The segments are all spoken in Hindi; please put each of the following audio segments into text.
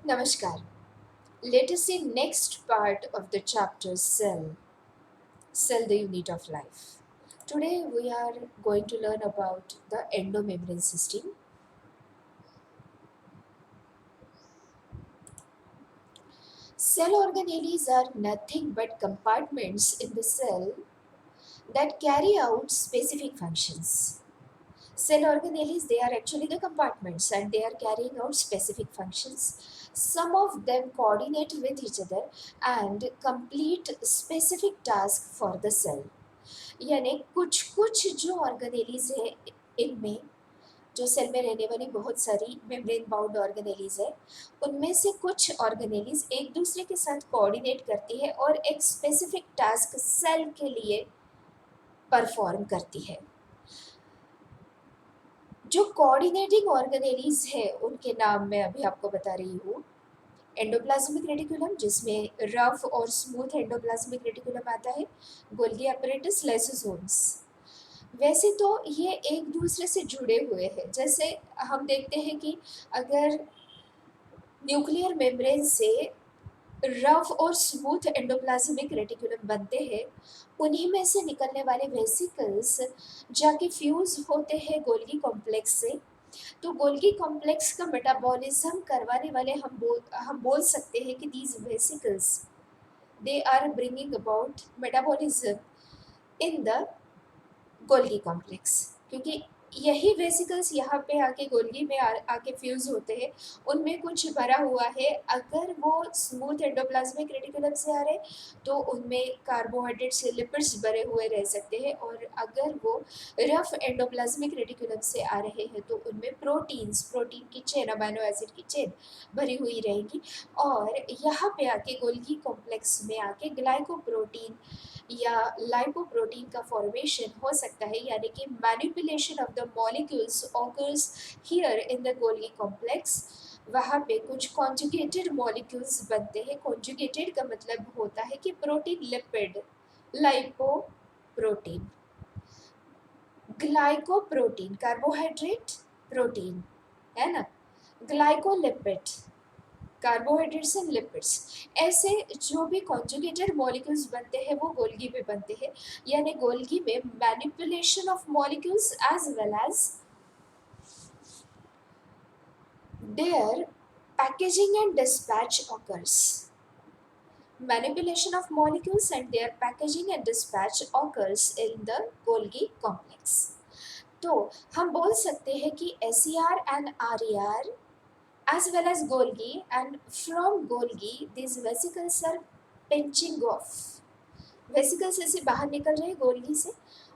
Namaskar. Let us see next part of the chapter cell the unit of life. Today we are going to learn about the endomembrane system. Cell organelles are nothing but compartments in the cell that carry out specific functions. Cell organelles, they are actually the compartments and they are carrying out specific functions. Some of them coordinate with each other and complete specific task for the cell. यानी कुछ कुछ जो ऑर्गेनेलीज है इनमें, जो सेल में रहने वाली बहुत सारी मेम्ब्रेन बाउंड ऑर्गेनेलीज है, उनमें से कुछ ऑर्गेनेलीज एक दूसरे के साथ कोऑर्डिनेट करती है और एक स्पेसिफिक टास्क सेल के लिए परफॉर्म करती है। जो कोऑर्डिनेटिंग ऑर्गेनेलीज है उनके नाम मैं अभी आपको बता रही हूँ। एंडोप्लाज्मिक रेटिकुलम, जिसमें रफ और स्मूथ एंडोप्लाज्मिक रेटिकुलम आता है, गोल्गी apparatus, लाइसोसोम्स। वैसे तो ये एक दूसरे से जुड़े हुए हैं। जैसे हम देखते हैं कि अगर न्यूक्लियर मेम्ब्रेन से रफ और स्मूथ एंडोप्लाज्मिक रेटिकुलम बनते हैं, उन्हीं में से निकलने वाले वेसिकल्स जाके फ्यूज होते हैं गोल्गी कॉम्प्लेक्स से। तो गोल्गी कॉम्प्लेक्स का मेटाबॉलिज्म करवाने वाले हम बोल सकते हैं कि these vesicles they are bringing about metabolism in the Golgi complex, क्योंकि यही वेसिकल्स यहाँ पे आके गोल्गी में आके फ्यूज होते हैं। उनमें कुछ भरा हुआ है। अगर वो स्मूथ एंडोप्लाज्मिक रेटिकुलम से आ रहे तो उनमें कार्बोहाइड्रेट से लिपिड्स भरे हुए रह सकते हैं, और अगर वो रफ एंडोप्लाज्मिक रेटिकुलम से आ रहे हैं तो उनमें प्रोटीन की चेन, अमाइनो एसिड की चेन भरी हुई रहेगी। और यहाँ पे आके गोल्गी कॉम्प्लेक्स में आके ग्लाइकोप्रोटीन या लाइपोप्रोटीन का फॉर्मेशन हो सकता है, यानी कि manipulation of the molecules occurs here in the Golgi complex. वहाँ पे कुछ कॉन्जुगेटेड मॉलिक्यूल्स बनते हैं। कॉन्जुगेटेड का मतलब होता है कि protein lipid, lipoprotein, glycoprotein carbohydrate, protein है ना, ग्लाइकोलिपिड कार्बोहाइड्रेट्स एंड लिपिड्स। ऐसे जो भी कॉन्जुगेटेड मॉलिक्यूल्स बनते हैं वो गोल्गी में बनते हैं। यानी गोल्गी में manipulation of molecules as well as their packaging and dispatch occurs. Manipulation of molecules and their packaging and dispatch occurs in the Golgi complex. तो हम बोल सकते हैं कि SER and RER as well as Golgi, and from Golgi these vesicles are pinching off. Vesicles ऐसे बाहर निकल रहे हैं गोल्गी से,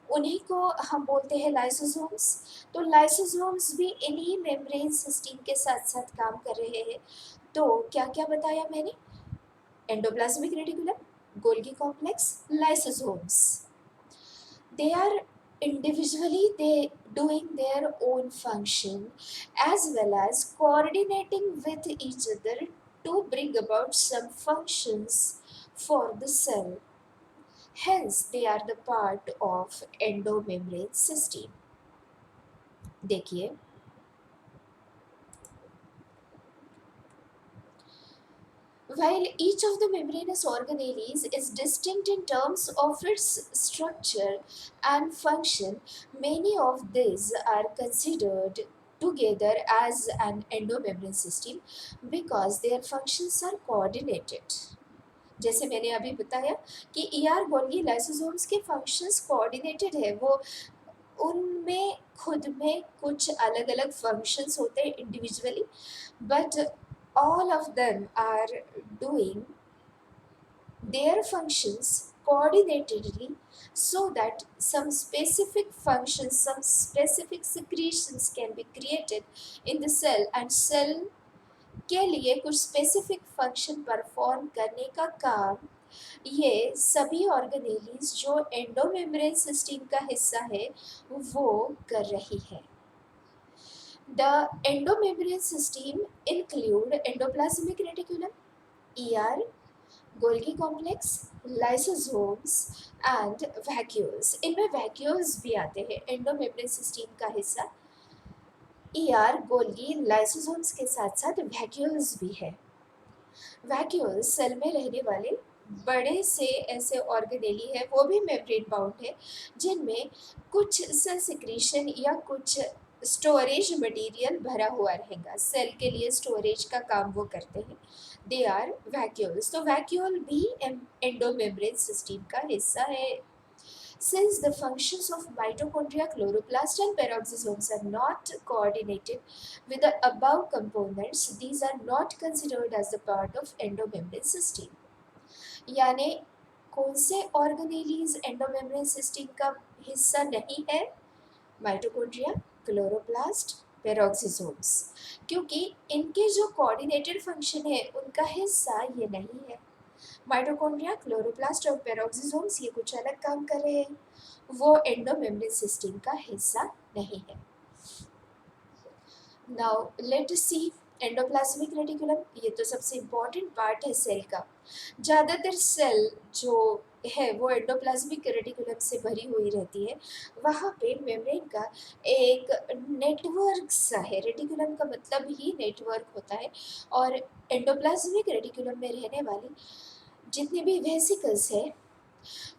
उन्हीं को हम बोलते हैं लाइसोसोम्स। तो लाइसोसोम्स भी इन्हीं मेम्ब्रेन सिस्टम के साथ साथ काम कर रहे हैं। तो क्या क्या बताया मैंने? Endoplasmic reticulum, Golgi complex, lysosomes. They are individually they doing their own function as well as coordinating with each other to bring about some functions for the cell. Hence they are the part of endomembrane system. देखिए, while each of the membranous organelles is distinct in terms of its structure and function, many of these are considered together as an endomembrane system because their functions are coordinated. जैसे मैंने अभी बताया कि ER गोल्गी लाइसोसोम्स के फंक्शंस कोऑर्डिनेटेड है। वो उनमें खुद में कुछ अलग अलग फंक्शंस होते हैं individually, but all of them are doing their functions coordinatedly so that some specific functions, some specific secretions can be created in the cell, and cell के लिए कुछ स्पेसिफिक फंक्शन परफॉर्म करने का काम ये सभी ऑर्गेनेलीज जो एंडोमेम्ब्रेन सिस्टम का हिस्सा है वो कर रही है। The endomembrane system include endoplasmic reticulum, ER, Golgi complex, lysosomes and vacuoles. इनमें vacuoles भी आते हैं एंडोमेम्ब्रेन सिस्टम का हिस्सा। ER, गोल्गी, लाइसोसोम्स के साथ साथ vacuoles भी है। वैक्यूल सेल में रहने वाले बड़े से ऐसे ऑर्गेनेली है, वो भी मेम्ब्रेन बाउंड है, जिनमें कुछ सेल सिक्रीशन या कुछ स्टोरेज मटेरियल भरा हुआ रहेगा। सेल के लिए स्टोरेज का काम वो करते हैं। They are vacuoles. तो वैक्यूल भी एंडोमेम्ब्रेन सिस्टम का हिस्सा है। Since the functions of mitochondria, chloroplast, and peroxisomes are not coordinated with the above components, these are not considered as the part of endomembrane system. यानी कौन से ऑर्गेनेलीज एंडोमेम्ब्रेन सिस्टम का हिस्सा नहीं है? माइटोकॉन्ड्रिया, क्लोरोप्लास्ट, पेरोक्सिसोम्स, क्योंकि इनके जो कोऑर्डिनेटेड फंक्शन है उनका हिस्सा ये नहीं है। माइटोकॉन्ड्रिया, क्लोरोप्लास्ट और पेरोक्सिसोम्स ये कुछ अलग काम कर रहे हैं, वो एंडोमेम्ब्रेन सिस्टम का हिस्सा नहीं है। नाउ लेट अस सी एंडोप्लाज्मिक रेटिकुलम। ये तो सबसे इम्पॉर्टेंट पार्ट है सेल का। ज़्यादातर सेल जो है वो एंडोप्लाज्मिक रेटिकुलम से भरी हुई रहती है। वहाँ पे मेम्ब्रेन का एक नेटवर्क सा है। रेटिकुलम का मतलब ही नेटवर्क होता है, और एंडोप्लाज्मिक रेटिकुलम में रहने वाली जितने भी वेसिकल्स है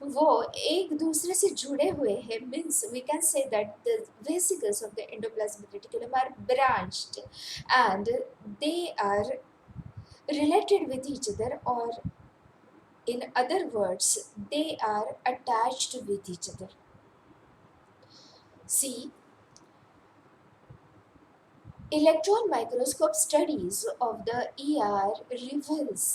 वो एक दूसरे से जुड़े हुए हैं। Means we can say that the vesicles of the endoplasmic reticulum are branched and they are related with each other, or in other words they are attached with each other. See, electron microscope studies of the ER reveals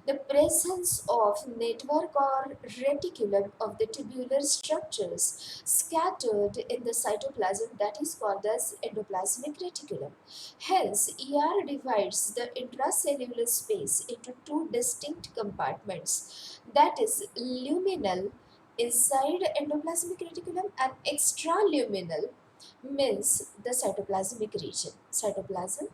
the presence of network or reticulum of the tubular structures scattered in the cytoplasm that is called as endoplasmic reticulum. Hence, ER divides the intracellular space into two distinct compartments, that is luminal inside endoplasmic reticulum and extraluminal means the cytoplasmic region, cytoplasm।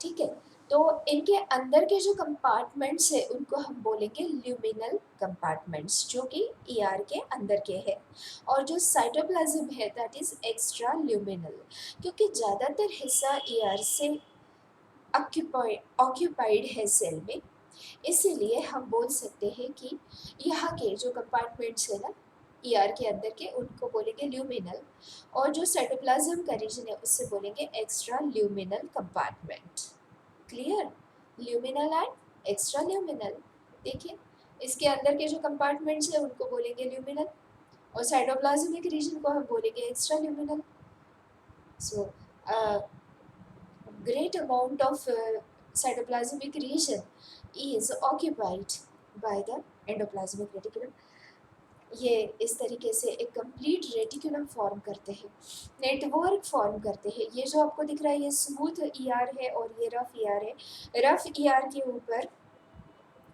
ठीक है, तो इनके अंदर के जो कंपार्टमेंट्स है उनको हम बोलेंगे ल्यूमिनल कंपार्टमेंट्स, जो कि ईआर के अंदर के हैं। और जो साइटोप्लाज्म है दैट इज एक्स्ट्रा ल्यूमिनल, क्योंकि ज़्यादातर हिस्सा ईआर से ऑक्यूपाइड है सेल में, इसीलिए हम बोल सकते हैं कि यहाँ के जो कंपार्टमेंट्स है ना ईआर के अंदर के, उनको बोलेंगे ल्यूमिनल, और जो साइटोप्लाज्म का रीजन है उससे बोलेंगे extra luminal compartment. Clear? Luminal and extra luminal. देखिए, इसके अंदर के जो कंपार्टमेंट्स है उनको बोलेंगे ल्यूमिनल, और साइटोप्लाज्मिक रीजन को हम बोलेंगे extra luminal. So great amount of cytoplasmic region is occupied by the endoplasmic reticulum. ये इस तरीके से एक कंप्लीट रेटिकुलम फॉर्म करते हैं, नेटवर्क फॉर्म करते हैं। ये जो आपको दिख रहा है ये स्मूथ ईआर है और ये रफ ईआर है। रफ ईआर के ऊपर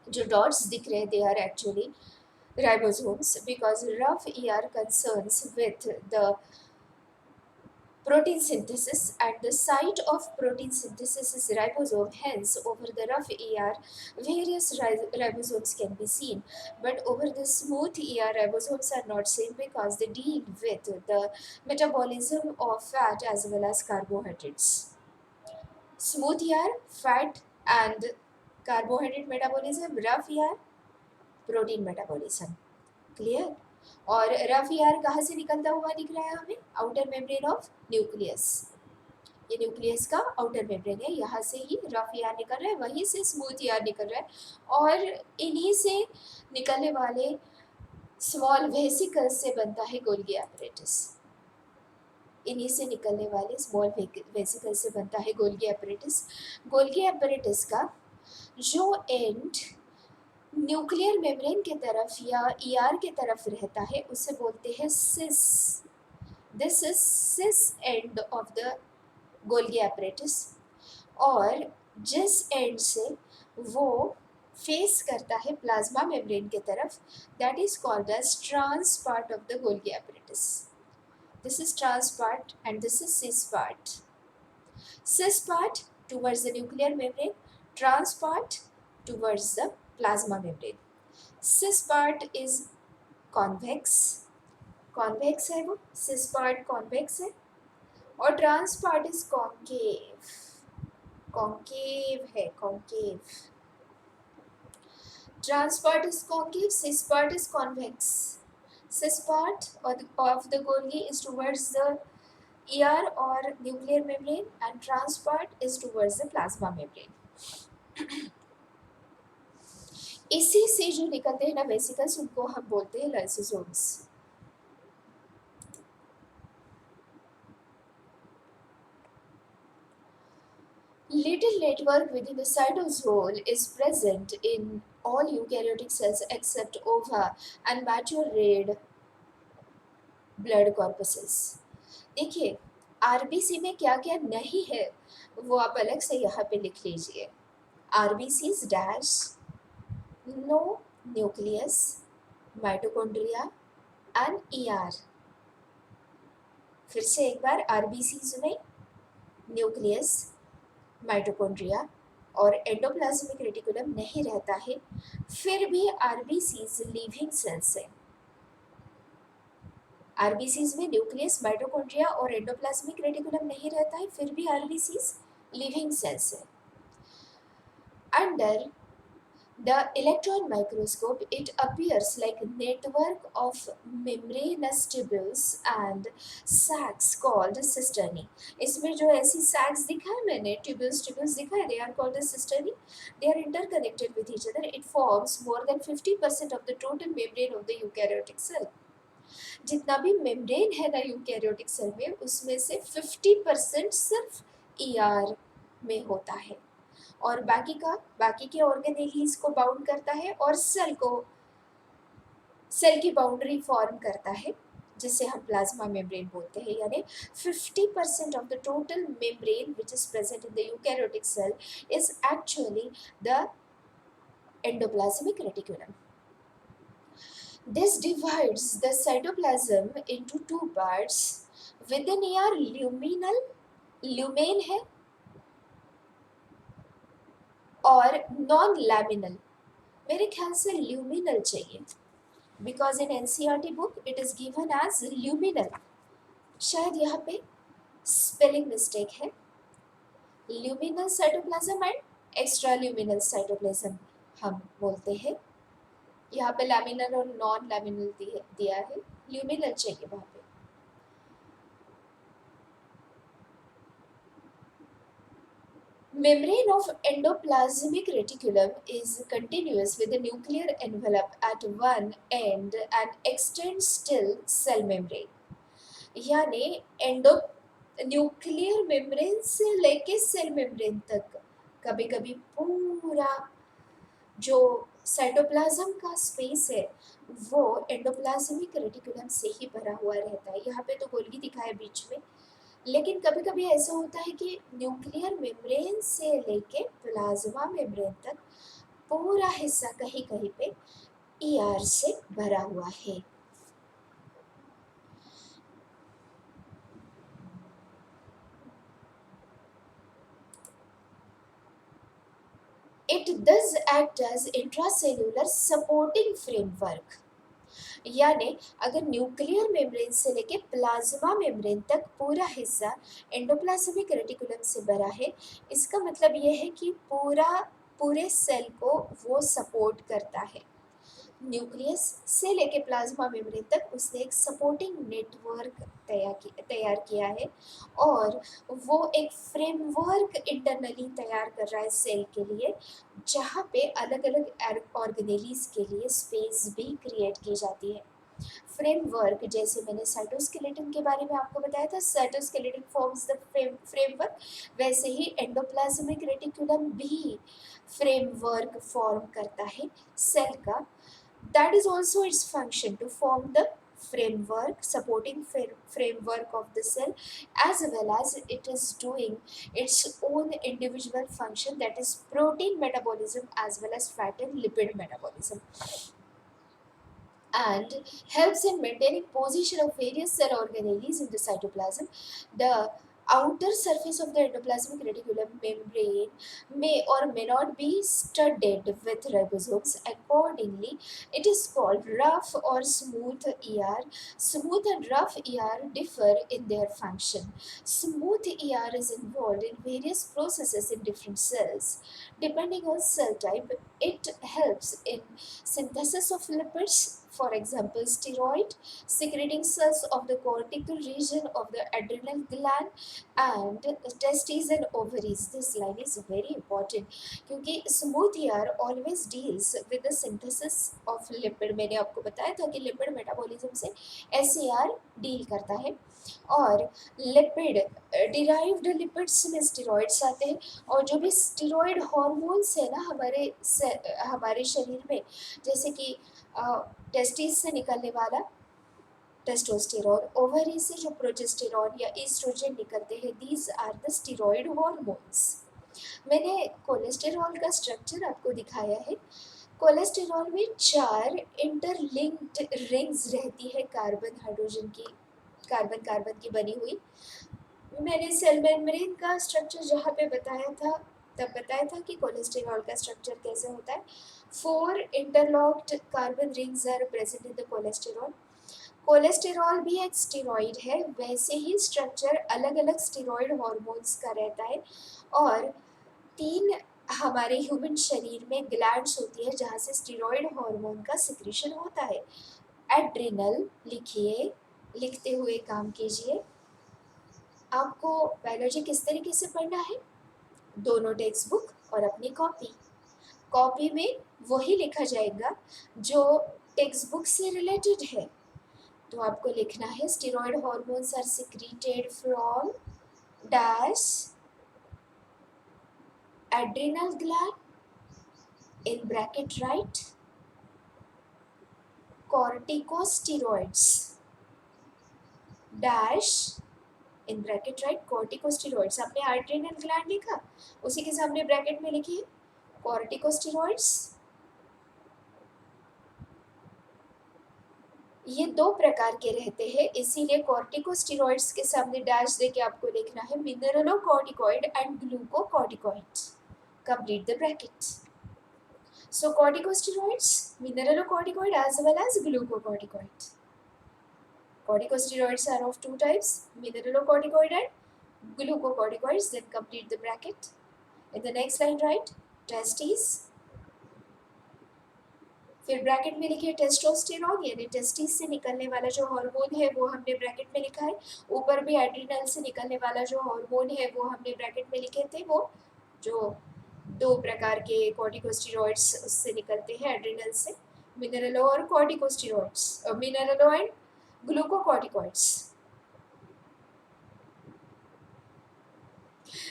जो डॉट्स दिख रहे हैं they are actually ribosomes, because rough ER concerns with the protein synthesis, and the site of protein synthesis is ribosome. Hence, over the rough ER, various ribosomes can be seen. But over the smooth ER, ribosomes are not seen because they deal with the metabolism of fat as well as carbohydrates. Smooth ER, fat and carbohydrate metabolism. Rough ER, protein metabolism. Clear? और रफ ईआर कहाँ से निकलता हुआ दिख रहा है हमें? Outer membrane of nucleus. ये न्यूक्लियस का आउटर मेम्ब्रेन है, यहाँ से ही रफ ईआर निकल रहा है, वहीं से स्मूथ ईआर निकल रहा है, और इन्हीं से निकलने वाले स्मॉल वेसिकल्स से बनता है गोल्गी एपरेटस। इन्हीं से निकलने वाले स्मॉल वेसिकल से बनता है गोल्गी एपरेटस। गोल्गी एपरेटस का जो एंड न्यूक्लियर मेम्ब्रेन के तरफ या ईआर के तरफ रहता है उसे बोलते हैं cis. This is cis end of the Golgi apparatus, और जिस एंड से वो फेस करता है प्लाज्मा मेम्ब्रेन के तरफ, that is called as trans part of the Golgi apparatus. This is trans part and this is cis part. Cis part towards the nuclear membrane, trans part towards the plasma membrane. Cis part is convex, convex है वो, cis part convex है, और trans part is concave, concave है, concave। Trans part is concave, cis part is convex. Cis part of the Golgi is towards the ER or nuclear membrane, and trans part is towards the plasma membrane. इसी से जो निकलते हैं ना वेसिकल्स, उनको हम बोलते हैं lysosomes. Little network within the cytosol is present in all eukaryotic cells except ova and mature red blood corpuscles. देखिए, आरबीसी में क्या क्या नहीं है वो आप अलग से यहाँ पे लिख लीजिए. RBCs dash, no nucleus, mitochondria and ER. फिर से एक बार, आरबीसीज में न्यूक्लियस, माइटोकॉन्ड्रिया और एंडोप्लाज्मिक रेटिकुलम नहीं रहता है, फिर भी आरबीसीज लिविंग सेल्स है. आरबीसीज में न्यूक्लियस, माइटोकॉन्ड्रिया और एंडोप्लाज्मिक रेटिकुलम नहीं रहता है, फिर भी आरबीसीज लिविंग सेल्स है. Under the electron microscope, it appears like a network of membranous tubules and sacs called cisternae. इसमें जो ऐसी sacs दिखा है मैंने, tubules दिखा है, they are called as cisternae. They are interconnected with each other. It forms more than 50% of the total membrane of the eukaryotic cell. जितना भी membrane है ना eukaryotic cell में, उसमें से 50% सिर्फ ER में होता है, और बाकी के ऑर्गेनेलीज को बाउंड करता है और सेल की बाउंड्री फॉर्म करता है, जिसे हम प्लाज्मा मेम्ब्रेन बोलते हैं. यानी 50% of the total membrane which is present in the eukaryotic cell is actually the endoplasmic reticulum. This divides the cytoplasm into two parts. Within ER lumen है और नॉन लैमिनल. मेरे ख्याल से ल्यूमिनल चाहिए, because in NCERT book it is given as luminal. शायद यहाँ पे स्पेलिंग मिस्टेक है. Luminal cytoplasm and extra luminal cytoplasm हम बोलते हैं. यहाँ पे लैमिनल और नॉन लैमिनल दिया है, ल्यूमिनल चाहिए वहाँ पे. Membrane of endoplasmic reticulum is continuous with the nuclear envelope at one end and extends till cell membrane. यानी एंडो न्यूक्लियर मेम्ब्रेन से लेके सेल मेम्ब्रेन तक कभी कभी पूरा जो साइटोप्लाज्म का स्पेस है वो एंडोप्लाज्मिक रेटिकुलम से ही भरा हुआ रहता है. यहाँ पे तो गोल्गी दिखा है बीच में, लेकिन कभी कभी ऐसा होता है कि न्यूक्लियर मेम्ब्रेन से लेके प्लाज्मा मेम्ब्रेन तक पूरा हिस्सा कहीं कहीं पे ईआर से भरा हुआ है. It does act as intracellular supporting framework. यानी अगर न्यूक्लियर मेम्ब्रेन से लेके प्लाज्मा मेम्ब्रेन तक पूरा हिस्सा एंडोप्लाज्मिक रेटिकुलम से भरा है, इसका मतलब ये है कि पूरे सेल को वो सपोर्ट करता है. न्यूक्लियस से लेके प्लाज्मा मेम्ब्रेन तक उसने एक सपोर्टिंग नेटवर्क तैयार किया है, और वो एक फ्रेमवर्क इंटरनली तैयार कर रहा है सेल के लिए, जहाँ पे अलग अलग ऑर्गेनेलीज के लिए स्पेस भी क्रिएट की जाती है. फ्रेमवर्क, जैसे मैंने साइटोस्केलेटन के बारे में आपको बताया था, साइटोस्केलेटन फॉर्म्स द फ्रेमवर्क, वैसे ही एंडोप्लाज्मिक रेटिकुलम भी फ्रेमवर्क फॉर्म करता है सेल का. That is also its function, to form the framework, supporting framework of the cell, as well as it is doing its own individual function, that is protein metabolism as well as fat and lipid metabolism, and helps in maintaining position of various cell organelles in the cytoplasm. The outer surface of the endoplasmic reticulum membrane may or may not be studded with ribosomes. Accordingly, it is called rough or smooth ER. Smooth and rough ER differ in their function. Smooth ER is involved in various processes in different cells. Depending on cell type, it helps in synthesis of lipids, for example, steroid, secreting cells of the cortical region of the adrenal gland and testes and ovaries. This line is very important क्योंकि smooth ER always deals with the synthesis of lipid. मैंने आपको बताया था कि लिपिड मेटाबॉलिज्म से एसईआर डील करता है. और लिपिड डिराइव्ड लिपिड्स में स्टेरॉइड्स आते हैं. और जो भी स्टेरॉइड हॉर्मोन्स है ना हमारे शरीर में, जैसे कि टेस्टिस से निकलने वाला टेस्टोस्टेरॉन, ओवरी से जो प्रोजेस्टेरॉन या ईस्ट्रोजन निकलते हैं, these are the steroid hormones. मैंने कोलेस्टेरॉल का स्ट्रक्चर आपको दिखाया है. कोलेस्टेरॉल में 4 इंटरलिंक्ड रिंग्स रहती है कार्बन कार्बन की बनी हुई. मैंने सेल मेम्ब्रेन का स्ट्रक्चर जहाँ पे बताया था तब बताया था कि कोलेस्टेरॉल का स्ट्रक्चर कैसे होता है. 4 interlocked carbon rings are present in the cholesterol. Cholesterol भी एक स्टेरॉइड है, वैसे ही स्ट्रक्चर अलग अलग स्टेरॉइड हार्मोन्स का रहता है. और 3 हमारे ह्यूमन शरीर में ग्लैंड्स होती है जहाँ से स्टेरॉइड हार्मोन का सिक्रीशन होता है. एड्रिनल लिखिए, लिखते हुए काम कीजिए. आपको बायोलॉजी किस तरीके से पढ़ना है? दोनों टेक्स्ट बुक और अपनी कॉपी में वही लिखा जाएगा जो टेक्स्ट बुक से रिलेटेड है. तो आपको लिखना है steroid hormones are secreted from dash adrenal gland in bracket write corticosteroids dash in bracket write corticosteroids. आपने adrenal gland लिखा, उसी के सामने ब्रैकेट में लिखिए corticosteroids. ये 2 प्रकार के रहते हैं, इसीलिए कॉर्टिकोस्टेरॉइड्स के सामने डैश देके आपको लिखना है mineralocorticoid and glucocorticoid. Complete the bracket. So corticosteroids, mineralocorticoid as well as glucocorticoid. Corticosteroids are of 2 types, mineralocorticoid and glucocorticoids. Then complete the bracket. In the next line write testes. फिर ब्रैकेट में लिखिए टेस्टोस्टेरॉन, यानी टेस्टिस से निकलने वाला जो हार्मोन है वो हमने ब्रैकेट में लिखा है. ऊपर भी एड्रिनल से निकलने वाला जो हार्मोन है वो हमने ब्रैकेट में लिखे थे. वो जो 2 प्रकार के कॉर्टिकोस्टेरॉइड्स उससे निकलते हैं एड्रिनल से, मिनरलो और कॉर्टिकोस्टेरॉइड्स, मिनरलो एंड ग्लूकोकॉर्टिकॉइड्स.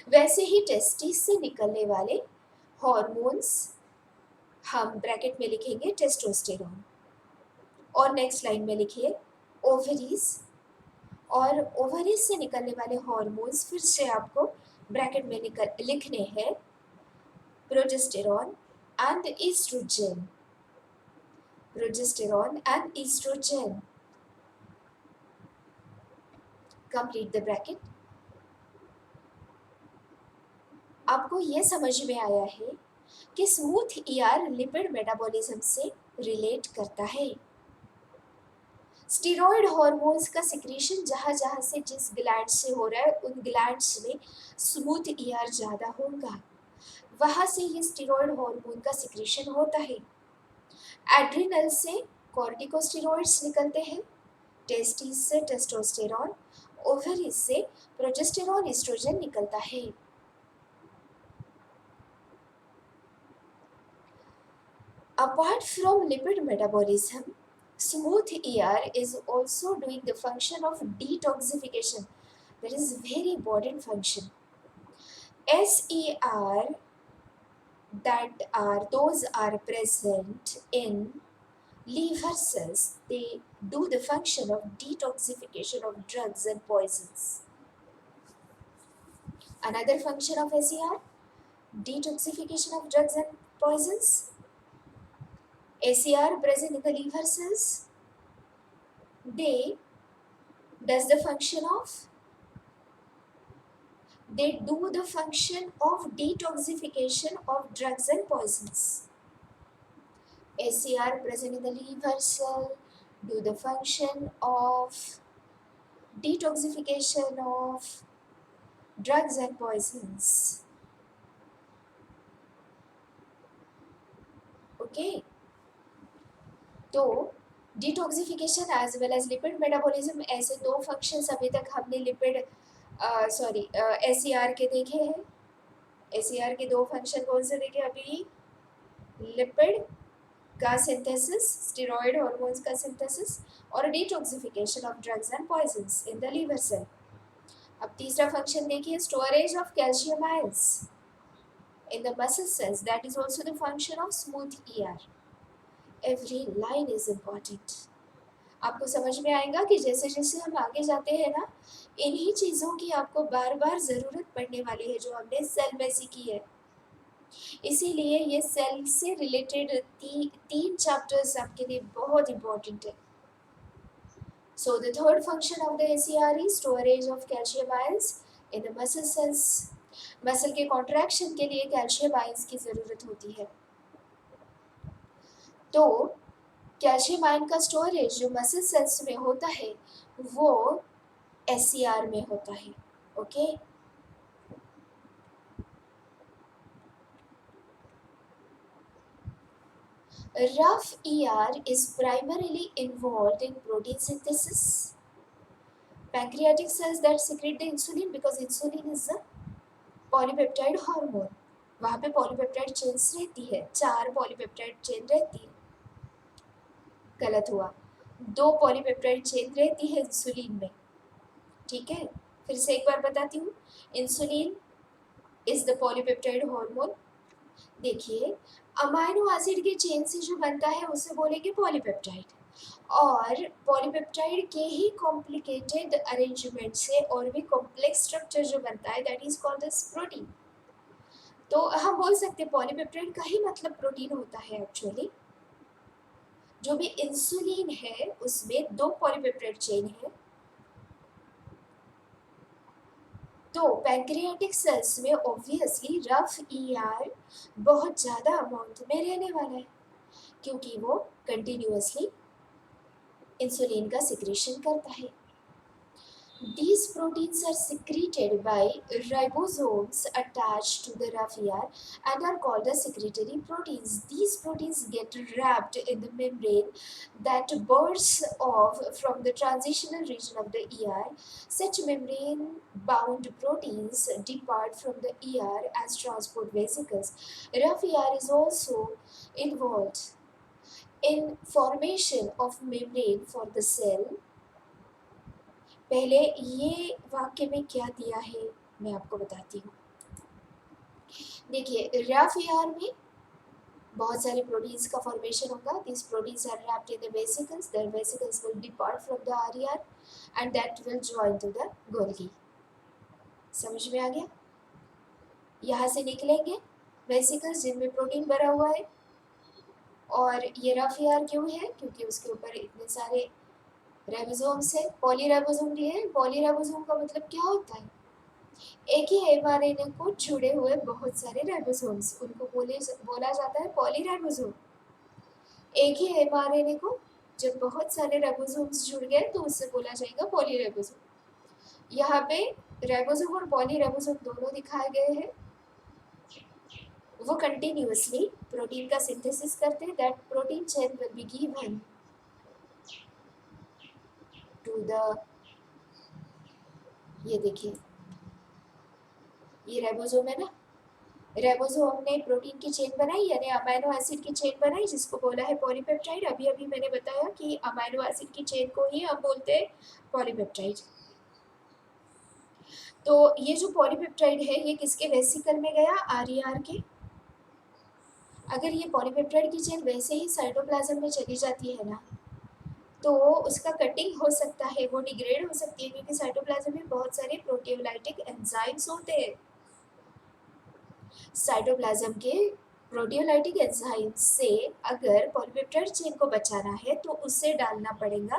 वैसे ही टेस्टिस से निकलने वाले हार्मोन्स हम ब्रैकेट में लिखेंगे टेस्टोस्टेरोन. और नेक्स्ट लाइन में लिखिए ओवरीज. और ओवरीज से निकलने वाले हार्मोन्स फिर से आपको ब्रैकेट में लिखने हैं progesterone and estrogen. Progesterone and estrogen. Complete the bracket. आपको ये समझ में आया है कि स्मूथ ईआर लिपिड मेटाबॉलिज्म से रिलेट करता है. स्टेरॉइड हार्मोन्स का सिक्रीशन जहाँ जहाँ से जिस ग्लैंड से हो रहा है उन ग्लैंड्स में स्मूथ ईआर ज़्यादा होगा, वहाँ से ये स्टेरॉइड हार्मोन का सिक्रीशन होता है. एड्रिनल से कॉर्टिकोस्टेरॉइड्स निकलते हैं, टेस्टिस से टेस्टोस्टेरॉन, ओवरीज से प्रोजेस्टेरॉन एस्ट्रोजन निकलता है. Apart from lipid metabolism, smooth ER is also doing the function of detoxification. That is a very important function. SER, those are present in liver cells. They do the function of detoxification of drugs and poisons. Another function of SER, detoxification of drugs and poisons. SER present in the liver cells, they does the function of they do the function of detoxification of drugs and poisons. ACR present in the liver cell do the function of detoxification of drugs and poisons. Okay, तो detoxification as well as lipid metabolism, ऐसे दो फंक्शंस अभी तक हमने लिपिड सॉरी एसईआर के देखे हैं। एसईआर के दो फंक्शन कौन से देखे अभी? लिपिड का सिंथेसिस, स्टेरॉयड हार्मोन्स का सिंथेसिस और detoxification of drugs and poisons in the liver cell. अब तीसरा फंक्शन देखिए, storage of calcium ions in the muscle cells, that is also the function of smooth ER. Every line is important. आपको समझ में आएगा कि जैसे जैसे हम आगे जाते हैं ना, इन्हीं चीज़ों की आपको बार बार ज़रूरत पड़ने वाली है जो हमने सेल में सीखी है। इसीलिए ये सेल से रिलेटेड तीन चैप्टर्स आपके लिए बहुत इंपॉर्टेंट है। So the third function of the ACR is storage of calcium ions in the muscle sales. Muscle के कॉन्ट्रैक्शन के लिए कैल्शियम आयंस की ज़रूरत होती है। तो कैल्शियम आयन का स्टोरेज जो मसल सेल्स में होता है वो एससीआर में होता है। Okay, rough ER is primarily involved in protein synthesis. Pancreatic cells that secrete the insulin because insulin is a polypeptide hormone. वहाँ पे पॉलीपेप्टाइड चेन्स रहती है, 4 पॉलीपेप्टाइड चेन रहती है। गलत हुआ, 2 पॉलीपेप्टाइड चेन रहती है इंसुलिन में। ठीक है, फिर से एक बार बताती हूँ। Insulin is the polypeptide hormone. देखिए, अमाइनो एसिड के चेन से जो बनता है उसे बोलेंगे पॉलीपेप्टाइड, और पॉलीपेप्टाइड के ही कॉम्प्लिकेटेड अरेंजमेंट से और भी कॉम्प्लेक्स स्ट्रक्चर जो बनता है that is called as protein. तो हम बोल सकते हैं पॉलीपेप्टाइड का ही मतलब प्रोटीन होता है एक्चुअली। जो भी इंसुलिन है उसमें 2 पॉलीपेप्टाइड चेन है। तो पैंक्रियाटिक सेल्स में ऑब्वियसली रफ ईआर बहुत ज़्यादा अमाउंट में रहने वाला है, क्योंकि वो कंटिन्यूअसली इंसुलिन का सिक्रेशन करता है। These proteins are secreted by ribosomes attached to the rough ER and are called as secretory proteins. These proteins get wrapped in the membrane that bursts off from the transitional region of the ER. Such membrane-bound proteins depart from the ER as transport vesicles. Rough ER is also involved in formation of membrane for the cell. पहले ये वाक्य में क्या दिया है मैं आपको बताती हूँ। देखिए, रफ ER में बहुत सारे प्रोटीन्स का फॉर्मेशन होगा। This proteins are wrapped in the vesicles, the vesicles will depart from the RER and that will join to the Golgi. समझ में आ गया? यहाँ से निकलेंगे वेसिकल्स जिनमें प्रोटीन भरा हुआ है, और ये रफ ER क्यों है? क्योंकि उसके ऊपर इतने सारे राइबोसोम्स है। पॉलीराइबोसोम भी है। पॉलीराइबोसोम का मतलब क्या होता है? एक ही एमआरएनए को जुड़े हुए बहुत सारे राइबोसोम्स, उनको बोला जाता है पॉलीराइबोसोम। एक ही एमआरएनए को जब बहुत सारे राइबोसोम्स जुड़ गए तो उससे बोला जाएगा पॉलीराइबोसोम। यहाँ पे राइबोसोम और पॉलीराइबोसोम दोनों दिखाए गए हैं। वो कंटिन्यूअसली प्रोटीन का सिंथेसिस करते हैं। That protein chain will be given to the, ये देखिए ये राइबोसोम है ना, राइबोसोम ने प्रोटीन की चेन बनाई यानी अमाइनो एसिड की चेन बनाई जिसको बोला है पॉलीपेप्टाइड। अभी अभी मैंने बताया कि अमाइनो एसिड की चेन को ही हम बोलते हैं पॉलीपेप्टाइड। तो ये जो पॉलीपेप्टाइड है ये किसके वेसिकल में गया? RER के। अगर ये पॉलीपेप्टाइड की चेन वैसे ही साइटोप्लाज्म में चली जाती है ना, तो उसका कटिंग हो सकता है, वो डिग्रेड हो सकती है, क्योंकि साइटोप्लाज्म में बहुत सारे प्रोटियोलाइटिक एंजाइम्स होते हैं। साइटोप्लाज्म के प्रोटियोलाइटिक एंजाइम से अगर पॉलीपेप्टाइड चेन को बचाना है तो उसे डालना पड़ेगा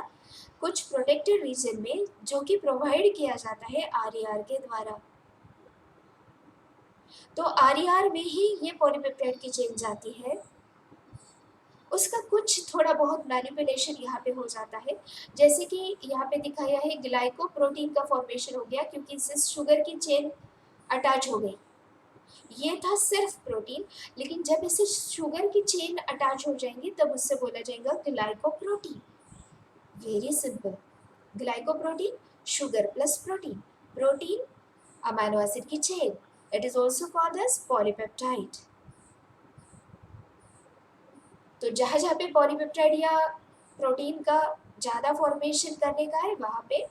कुछ प्रोटेक्टेड रीजन में, जो कि प्रोवाइड किया जाता है RER के द्वारा। तो RER में ही ये पॉलीपेप्टाइड की चेन जाती है। उसका कुछ थोड़ा बहुत मैनिपुलेशन यहाँ पे हो जाता है, जैसे कि यहाँ पे दिखाया है ग्लाइकोप्रोटीन का फॉर्मेशन हो गया क्योंकि इससे शुगर की चेन अटैच हो गई। ये था सिर्फ प्रोटीन, लेकिन जब इसे शुगर की चेन अटैच हो जाएंगी तब उससे बोला जाएगा glycoprotein. Very simple. Glycoprotein sugar plus protein, protein amino acid की chain, it is also called as polypeptide. तो जहाँ जहाँ पे पॉलीपेप्टाइड या प्रोटीन का ज़्यादा फॉर्मेशन करने का है वहाँ पे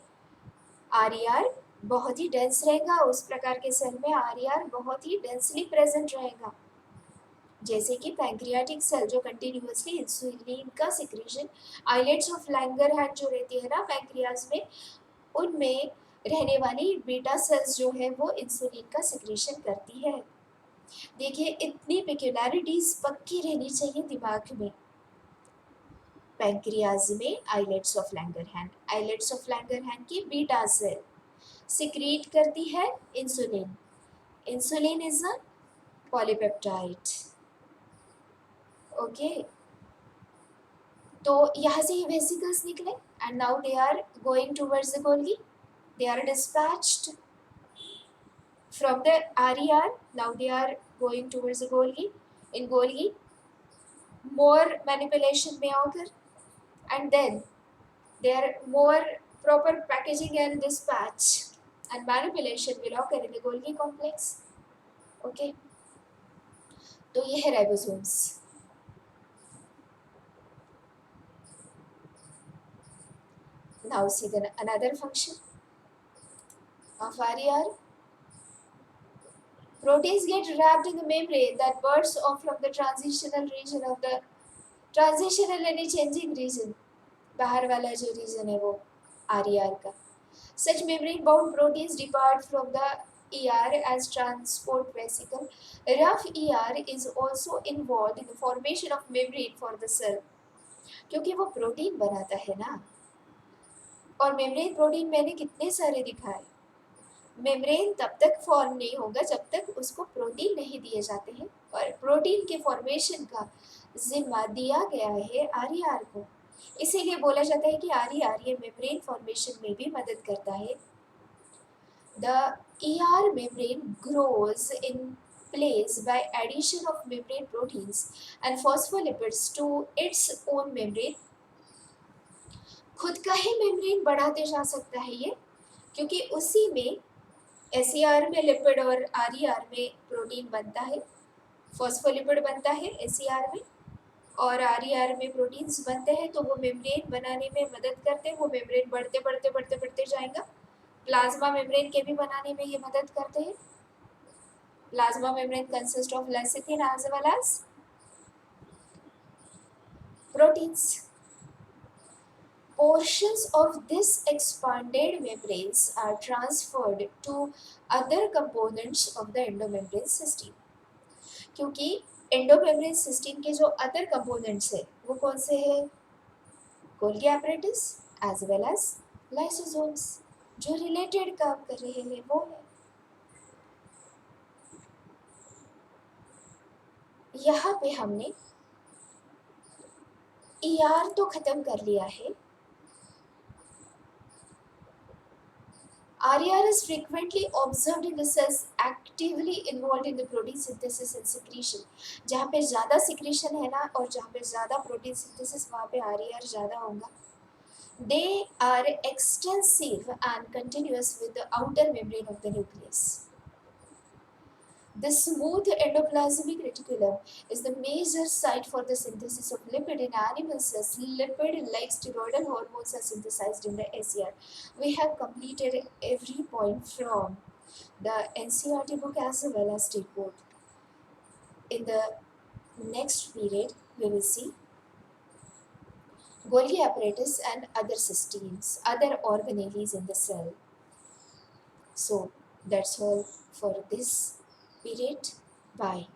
RER बहुत ही डेंस रहेगा, उस प्रकार के सेल में RER बहुत ही डेंसली प्रेजेंट रहेगा। जैसे कि पैंक्रियाटिक सेल जो कंटिन्यूअसली इंसुलिन का सिक्रीशन, आइलेट्स ऑफ लैंगरहैंस जो रहती है ना पैंक्रियाज में, उनमें रहने वाली बीटा सेल्स जो है वो इंसुलिन का सिक्रीशन करती है। देखिए इतनी पेक्युलैरिटीज पक्की रहनी चाहिए दिमाग में। पैंक्रियाज में आइलेट्स ऑफ लैंगरहैंस की बीटा सेल सिक्रीट करती है insulin. Insulin is a polypeptide. Okay, तो यहाँ से ये वेसिकल्स निकले and now they are going towards the Golgi, they are dispatched from the RER, now they are going towards the Golgi. In Golgi, more manipulation may occur, and then there more proper packaging and dispatch and manipulation will occur in the Golgi complex. Okay, तो ये है ribosomes. Now see then another function of RER. Proteins get wrapped in the membrane that bursts off from the transitional region of the transitional यानी changing region, बाहर वाला जो रीजन है वो RER का. Such membrane-bound proteins depart from the ER as transport vesicle. Rough ER is also involved in the formation of membrane for the cell. क्योंकि वो प्रोटीन बनाता है ना, और मेम्ब्रेन प्रोटीन मैंने कितने सारे दिखाए। मेम्ब्रेन तब तक फॉर्म नहीं होगा जब तक उसको प्रोटीन नहीं दिए जाते हैं, और प्रोटीन के फॉर्मेशन का जिम्मा दिया गया है RER को। इसीलिए बोला जाता है कि RER ये मेम्ब्रेन फॉर्मेशन में भी मदद करता है। The ER membrane grows in place by addition of membrane proteins and phospholipids to its own membrane. खुद का ही मेम्ब्रेन बढ़ाते जा सकता है ये, क्योंकि उसी में SER में लिपिड और RER में प्रोटीन बनता है, फॉस्फोलिपिड बनता है SER में, और RER में प्रोटीन्स बनते हैं, तो वो मेम्ब्रेन बनाने में मदद करते हैं। वो मेम्ब्रेन बढ़ते बढ़ते बढ़ते बढ़ते जाएगा। प्लाज्मा मेम्ब्रेन के भी बनाने में ये मदद करते हैं। Plasma membrane consists of lecithin as well as proteins. Portions of this expanded membranes are transferred to other components of the endomembrane system. क्योंकि एंडोमेम्ब्रेन सिस्टम के जो अदर कंपोनेंट्स है वो कौन से हैं? Golgi apparatus as well as lysosomes, जो रिलेटेड काम कर रहे हैं वो है। यहाँ पे हमने ER तो खत्म कर लिया है। RER is frequently observed in the cells actively involved in the protein synthesis and secretion. जहाँ पे ज़्यादा secretion है ना और जहाँ पे ज़्यादा protein synthesis वहाँ पे RER ज़्यादा होगा. They are extensive and continuous with the outer membrane of the nucleus. The smooth endoplasmic reticulum is the major site for the synthesis of lipid in animal cells. Lipid like steroidal hormones are synthesized in the SER. We have completed every point from the NCERT book as well as state board. In the next period, we will see Golgi apparatus and other systems, other organelles in the cell. So that's all for this period. Bye.